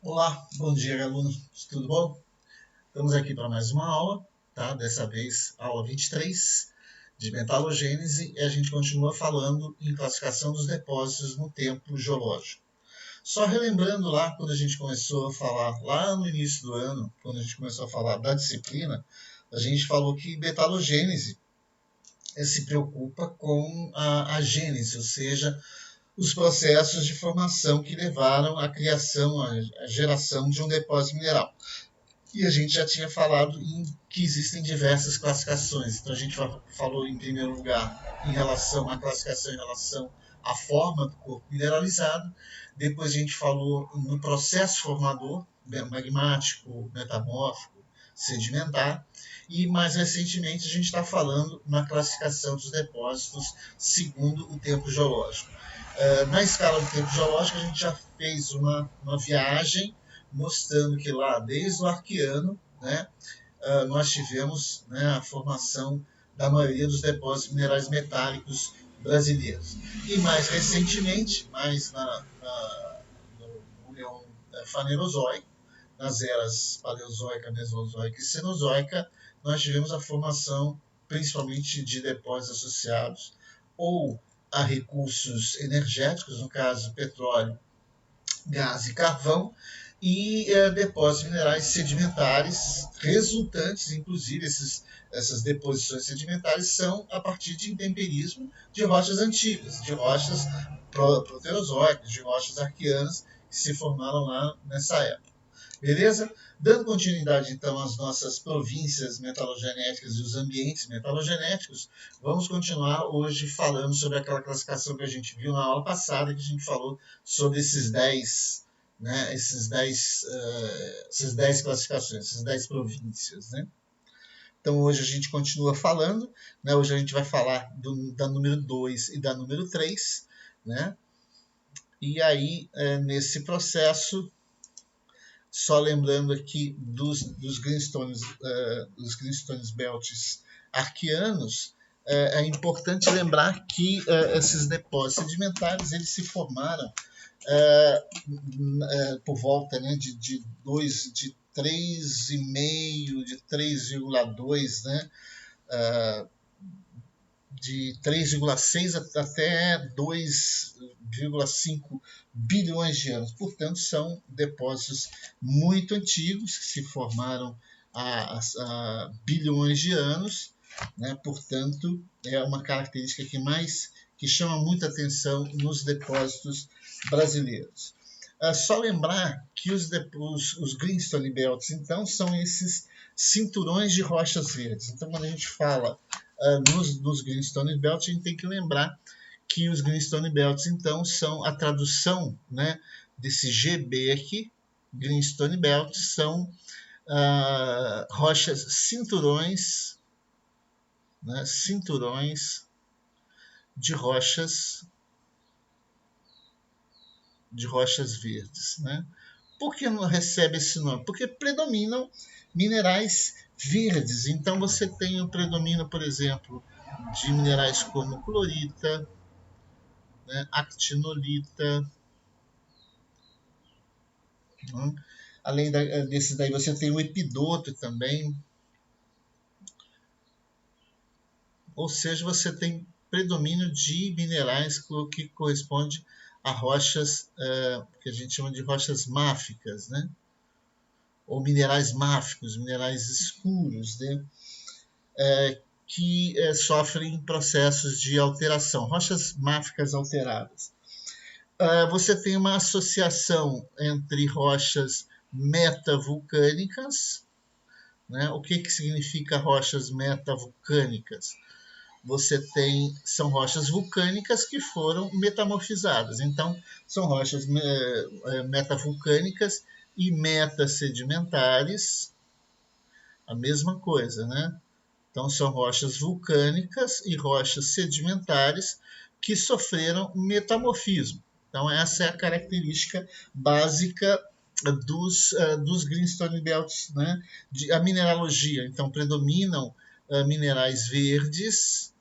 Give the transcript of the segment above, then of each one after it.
Olá, bom dia, alunos. Tudo bom? Estamos aqui para mais uma aula, tá? Dessa vez, aula 23 de metalogênese, e a gente continua falando em classificação dos depósitos no tempo geológico. Só relembrando lá, quando a gente começou a falar, lá no início do ano, quando a gente começou a falar da disciplina, a gente falou que metalogênese se preocupa com a gênese, ou seja, os processos de formação que levaram à criação, à geração de um depósito mineral. E a gente já tinha falado que existem diversas classificações. Então a gente falou em primeiro lugar em relação à classificação em relação à forma do corpo mineralizado. Depois a gente falou no processo formador, magmático, metamórfico, sedimentar. E mais recentemente a gente está falando na classificação dos depósitos segundo o tempo geológico. Na escala do tempo geológico a gente já fez uma viagem mostrando que lá, desde o Arqueano, né, nós tivemos, né, a formação da maioria dos depósitos minerais metálicos brasileiros. E mais recentemente, mais no Eon Fanerozoico, nas eras Paleozoica, Mesozoica e Cenozoica, nós tivemos a formação principalmente de depósitos associados ou a recursos energéticos, no caso petróleo, gás e carvão, e depósitos minerais sedimentares resultantes, inclusive essas deposições sedimentares são a partir de intemperismo de rochas antigas, de rochas proterozoicas, de rochas arqueanas que se formaram lá nessa época. Beleza? Dando continuidade, então, às nossas províncias metalogenéticas e os ambientes metalogenéticos, vamos continuar hoje falando sobre aquela classificação que a gente viu na aula passada, que a gente falou sobre esses 10, né, essas 10 classificações, essas 10 províncias, né? Então, hoje a gente continua falando, né? Hoje a gente vai falar da número 2 e da número 3, né? E aí, nesse processo, só lembrando aqui dos greenstones belts arqueanos, é importante lembrar que esses depósitos sedimentares eles se formaram por volta, né, de 3,5, de 3,2, né, de 3,6 até 2,5 bilhões de anos. Portanto, são depósitos muito antigos que se formaram há bilhões de anos, né? Portanto, é uma característica que chama muita atenção nos depósitos brasileiros. Só lembrar que os greenstone belts, então, são esses cinturões de rochas verdes. Então, quando a gente fala nos greenstone belts, a gente tem que lembrar que os greenstone belts, então, são a tradução, né, desse GB aqui, greenstone belts, são rochas cinturões, né, cinturões de rochas verdes, né? Por que não recebe esse nome? Porque predominam minerais verdes. Então você tem o predomínio, por exemplo, de minerais como clorita, né, actinolita. Né? Além desse daí, você tem o epidoto também. Ou seja, você tem predomínio de minerais que corresponde a rochas que a gente chama de rochas máficas, né? Ou minerais máficos, minerais escuros, né? Que sofrem processos de alteração, rochas máficas alteradas. Você tem uma associação entre rochas metavulcânicas, né? O que significa rochas metavulcânicas? São rochas vulcânicas que foram metamorfizadas. Então, são rochas metavulcânicas e metasedimentares, a mesma coisa, né? Então, são rochas vulcânicas e rochas sedimentares que sofreram metamorfismo. Então, essa é a característica básica dos greenstone belts, né? A mineralogia. Então, predominam minerais verdes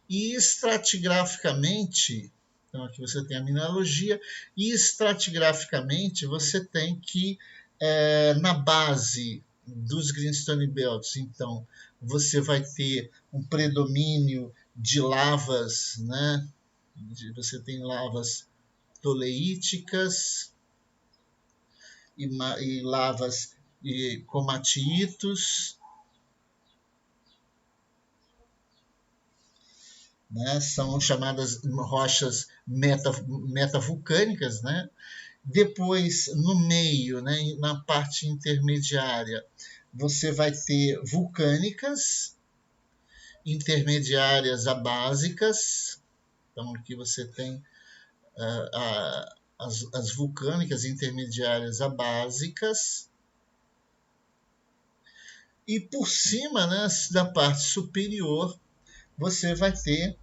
e estratigraficamente Então, aqui você tem a mineralogia e estratigraficamente você tem que, na base dos Greenstone Belts, então, você vai ter um predomínio de lavas, né? Você tem lavas toleíticas e lavas comatiitos, né? São chamadas rochas metavulcânicas, né? Depois, no meio, né, na parte intermediária, você vai ter vulcânicas, intermediárias a básicas. Então, aqui você tem as vulcânicas intermediárias a básicas. E por cima, né, da parte superior, você vai ter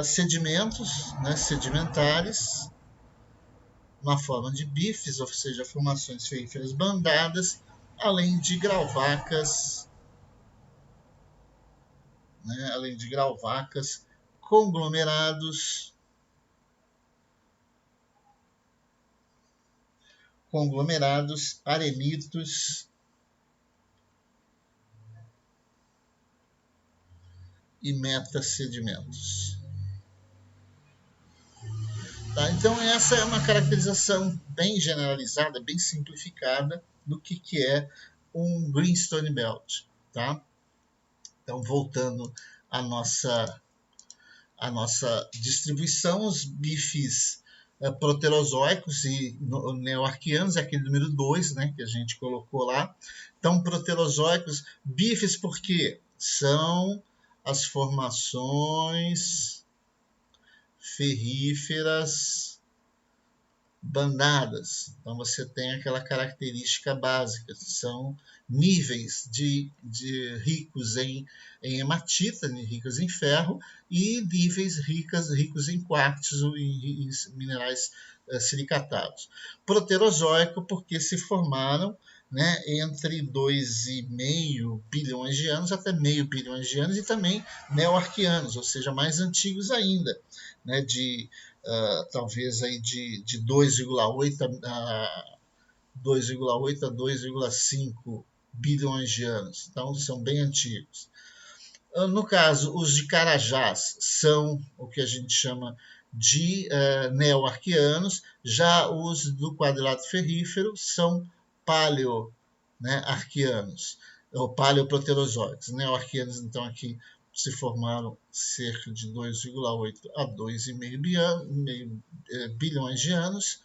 sedimentos, né, sedimentares, na forma de bifes, ou seja, formações ferríferas bandadas, além de grauwacas, né, conglomerados, arenitos e metasedimentos. Tá? Então, essa é uma caracterização bem generalizada, bem simplificada do que é um Greenstone Belt. Tá? Então, voltando à nossa distribuição, os bifes proterozoicos e neoarquianos, aquele número 2, né, que a gente colocou lá. Então, proterozoicos, bifes, porque são as formações ferríferas bandadas. Então, você tem aquela característica básica, que são níveis de ricos em hematita, ricos em ferro, e níveis ricos em quartzo e em minerais silicatados. Proterozoico, porque se formaram, né, entre 2,5 bilhões de anos até meio bilhão de anos, e também neoarquianos, ou seja, mais antigos ainda, né, talvez aí de 2,8 a 2,5 bilhões de anos. Então, são bem antigos. No caso, os de Carajás são o que a gente chama de neoarquianos, já os do quadrilátero ferrífero são paleoarquianos, ou paleoproterozoicos. Neoarquianos, então, aqui se formaram cerca de 2,8 a 2,5 bilhões de anos,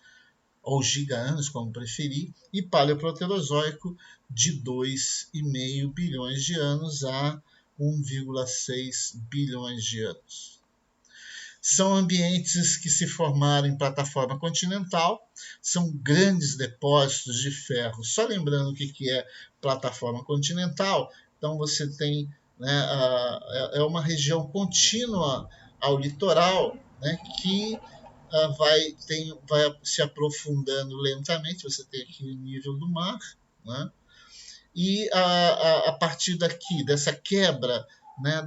ou giga-anos, como preferir, e paleoproterozoico de 2,5 bilhões de anos a 1,6 bilhões de anos. São ambientes que se formaram em plataforma continental, são grandes depósitos de ferro. Só lembrando o que é plataforma continental, então você tem, né, é uma região contínua ao litoral, né, que vai se aprofundando lentamente. Você tem aqui o nível do mar, né, e a partir daqui, dessa quebra, né,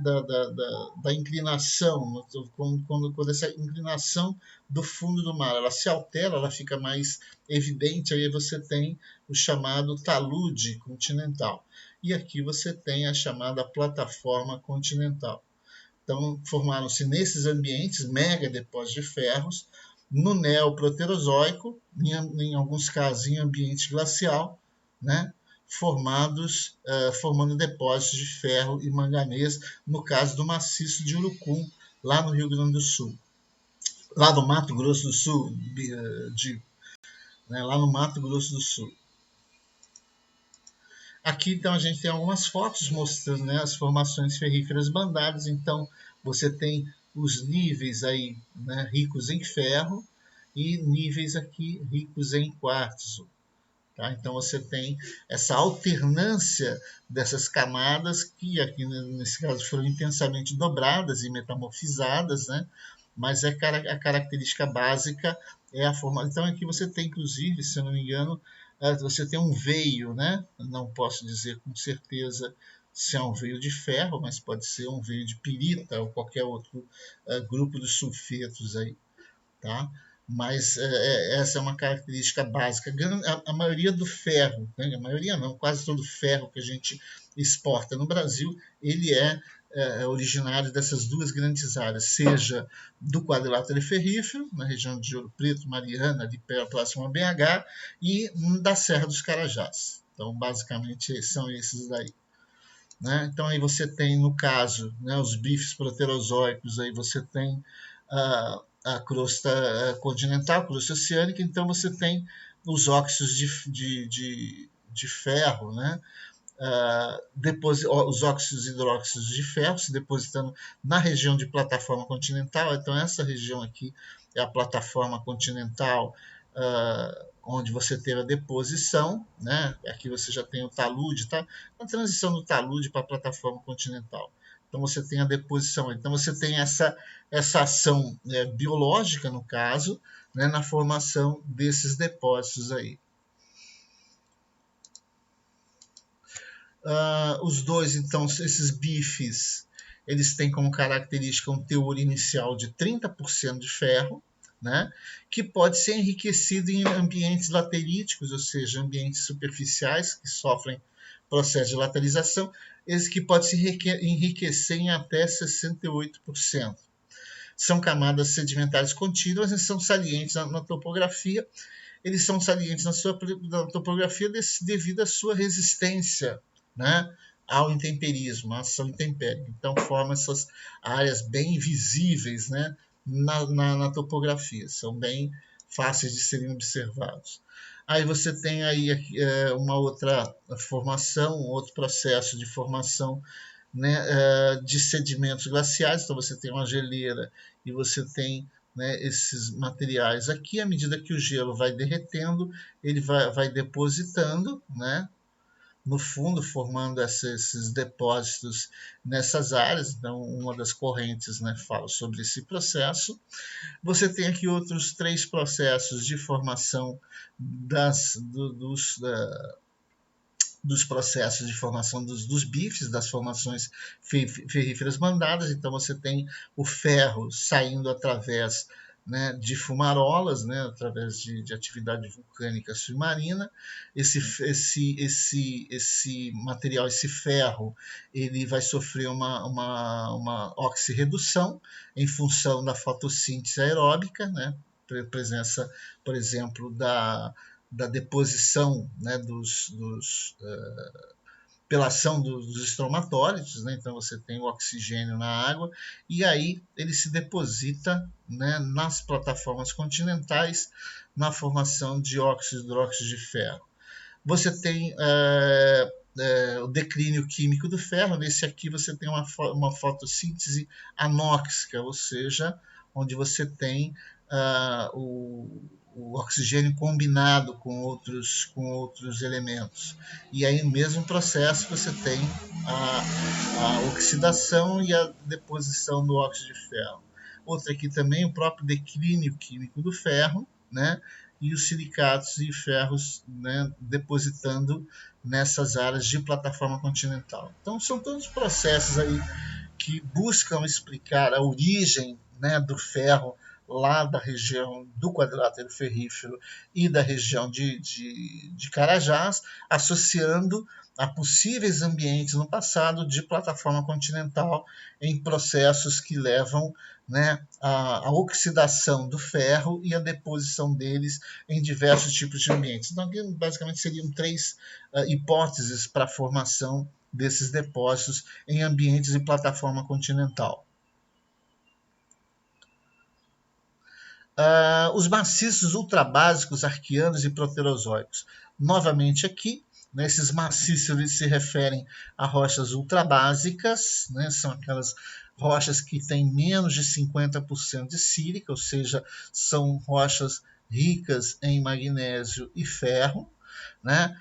da inclinação, quando essa inclinação do fundo do mar ela se altera, ela fica mais evidente, aí você tem o chamado talude continental. E aqui você tem a chamada plataforma continental. Então, formaram-se nesses ambientes mega depósitos de ferros, no neoproterozoico, em alguns casos em ambiente glacial, né, formando depósitos de ferro e manganês, no caso do maciço de Urucum, lá no Rio Grande do Sul. Lá no Mato Grosso do Sul, lá no Mato Grosso do Sul. Aqui, então, a gente tem algumas fotos mostrando, né, as formações ferríferas bandadas. Então, você tem os níveis aí, né, ricos em ferro e níveis aqui ricos em quartzo. Tá? Então, você tem essa alternância dessas camadas que aqui, nesse caso, foram intensamente dobradas e metamorfizadas, né? Mas a característica básica é a forma. Então, aqui você tem, inclusive, se eu não me engano, você tem um veio, né? Não posso dizer com certeza se é um veio de ferro, mas pode ser um veio de pirita ou qualquer outro grupo de sulfetos aí. tá? Mas essa é uma característica básica. A maioria do ferro, né? A maioria não, quase todo ferro que a gente exporta no Brasil, ele é originário dessas duas grandes áreas, seja do quadrilátero ferrífero, na região de Ouro Preto, Mariana, ali próximo a BH, e da Serra dos Carajás. Então, basicamente, são esses daí. Né? Então, aí você tem, no caso, né, os bifes proterozoicos, aí você tem a crosta continental, a crosta oceânica, então você tem os óxidos de ferro, né? Os óxidos e hidróxidos de ferro se depositando na região de plataforma continental. Então, essa região aqui é a plataforma continental, onde você teve a deposição, né? Aqui você já tem o talude, tá? A transição do talude para a plataforma continental. Então, você tem a deposição. Então, você tem essa ação biológica, no caso, né, na formação desses depósitos aí. Os dois, então, esses bifes, eles têm como característica um teor inicial de 30% de ferro, né, que pode ser enriquecido em ambientes lateríticos, ou seja, ambientes superficiais que sofrem processo de laterização, esse que pode se enriquecer em até 68%. São camadas sedimentares contínuas e são salientes na topografia. Eles são salientes na topografia devido à sua resistência, né, ao intemperismo, à ação intempéria. Então, forma essas áreas bem visíveis, né, na topografia. São bem fáceis de serem observados. Aí você tem aí uma outra formação, um outro processo de formação, né, de sedimentos glaciares. Então, você tem uma geleira e você tem, né, esses materiais aqui. À medida que o gelo vai derretendo, ele vai depositando, né, no fundo, formando esses depósitos nessas áreas. Então, uma das correntes, né, fala sobre esse processo. Você tem aqui outros 3 processos de formação dos processos de formação dos bifes, das formações ferríferas bandadas. Então, você tem o ferro saindo através, né, de fumarolas, né, através de atividade vulcânica submarina. Esse material, esse ferro, ele vai sofrer uma oxirredução em função da fotossíntese aeróbica, né, presença, por exemplo, da deposição, né, pela ação dos estromatólitos, né? Então você tem o oxigênio na água e aí ele se deposita, né, nas plataformas continentais na formação de óxido e hidróxido de ferro. Você tem o declínio químico do ferro. Nesse aqui você tem uma fotossíntese anóxica, ou seja, onde você tem o oxigênio combinado com outros elementos. E aí, no mesmo processo, você tem a oxidação e a deposição do óxido de ferro. Outra aqui também, o próprio declínio químico do ferro, né? E os silicatos e ferros, né, depositando nessas áreas de plataforma continental. Então, são todos processos aí que buscam explicar a origem, né, do ferro lá da região do quadrilátero ferrífero e da região de Carajás, associando a possíveis ambientes no passado de plataforma continental em processos que levam, né, a oxidação do ferro e a deposição deles em diversos tipos de ambientes. Então, aqui, basicamente, seriam 3 hipóteses para a formação desses depósitos em ambientes de plataforma continental. Os maciços ultrabásicos arqueanos e proterozoicos. Novamente aqui, né, esses maciços eles se referem a rochas ultrabásicas, né, são aquelas rochas que têm menos de 50% de sílica, ou seja, são rochas ricas em magnésio e ferro, né,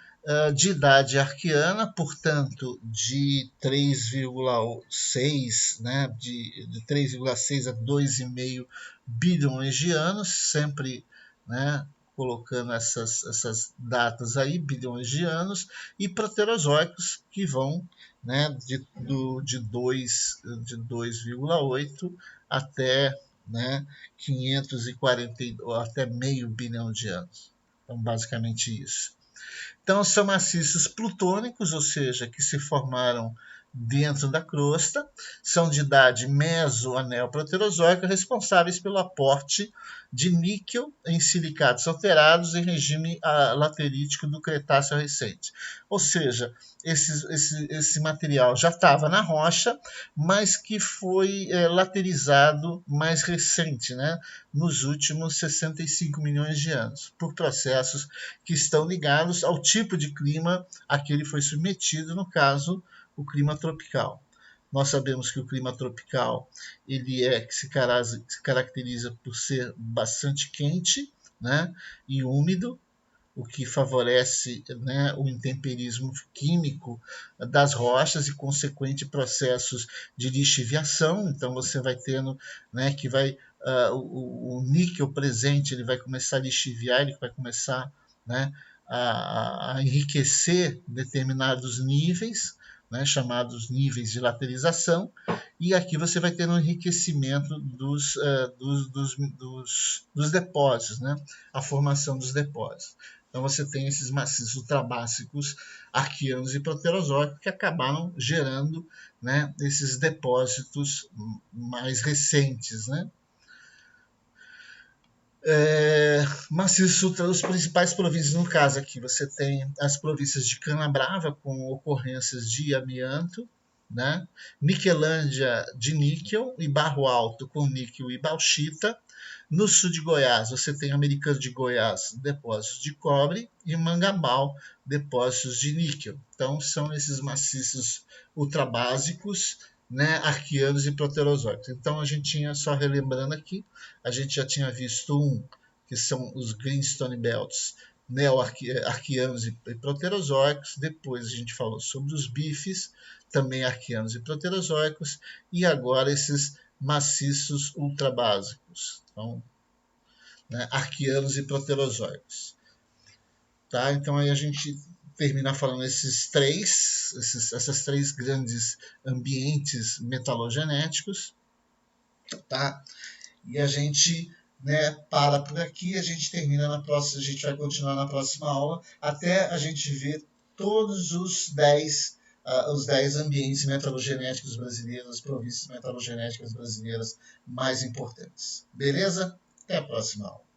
de idade arqueana, portanto, de 3,6, né, de 3,6 a 2,5 bilhões de anos, sempre, né, colocando essas datas aí, bilhões de anos, e proterozoicos que vão, né, de 2,8 até né, 540 ou até meio bilhão de anos. Então, basicamente isso. Então, são maciços plutônicos, ou seja, que se formaram dentro da crosta, são de idade meso-anel-proterozoica, responsáveis pelo aporte de níquel em silicatos alterados em regime laterítico do Cretáceo recente. Ou seja, esse material já estava na rocha, mas que foi laterizado mais recente, né, nos últimos 65 milhões de anos, por processos que estão ligados ao tipo de clima a que ele foi submetido, no caso, o clima tropical. Nós sabemos que o clima tropical ele se caracteriza por ser bastante quente, né, e úmido, o que favorece, né, o intemperismo químico das rochas e consequente processos de lixiviação. Então você vai tendo, né, que vai o níquel presente ele vai começar a lixiviar, ele vai começar, né, a enriquecer determinados níveis, né, chamados níveis de laterização, e aqui você vai ter um enriquecimento dos depósitos, né, a formação dos depósitos. Então você tem esses maciços ultrabásicos arqueanos e proterozoicos que acabaram gerando, né, esses depósitos mais recentes, né. Maciços, os principais províncias, no caso aqui, você tem as províncias de Canabrava, com ocorrências de amianto, né? Niquelândia de níquel e Barro Alto com níquel e bauxita. No sul de Goiás, você tem Americano de Goiás, depósitos de cobre, e Mangabal, depósitos de níquel. Então, são esses maciços ultrabásicos, né, arqueanos e proterozoicos. Então, a gente tinha, só relembrando aqui, a gente já tinha visto que são os Greenstone Belts, neo-arqueanos e proterozoicos. Depois a gente falou sobre os bifes, também arqueanos e proterozoicos, e agora esses maciços ultrabásicos, então, né, arqueanos e proterozoicos. Tá? Então aí a gente termina falando essas três grandes ambientes metalogenéticos, tá? E a gente, né, para por aqui, a gente termina na próxima, a gente vai continuar na próxima aula, até a gente ver todos os 10 ambientes metalogenéticos brasileiros, as províncias metalogenéticas brasileiras mais importantes. Beleza? Até a próxima aula.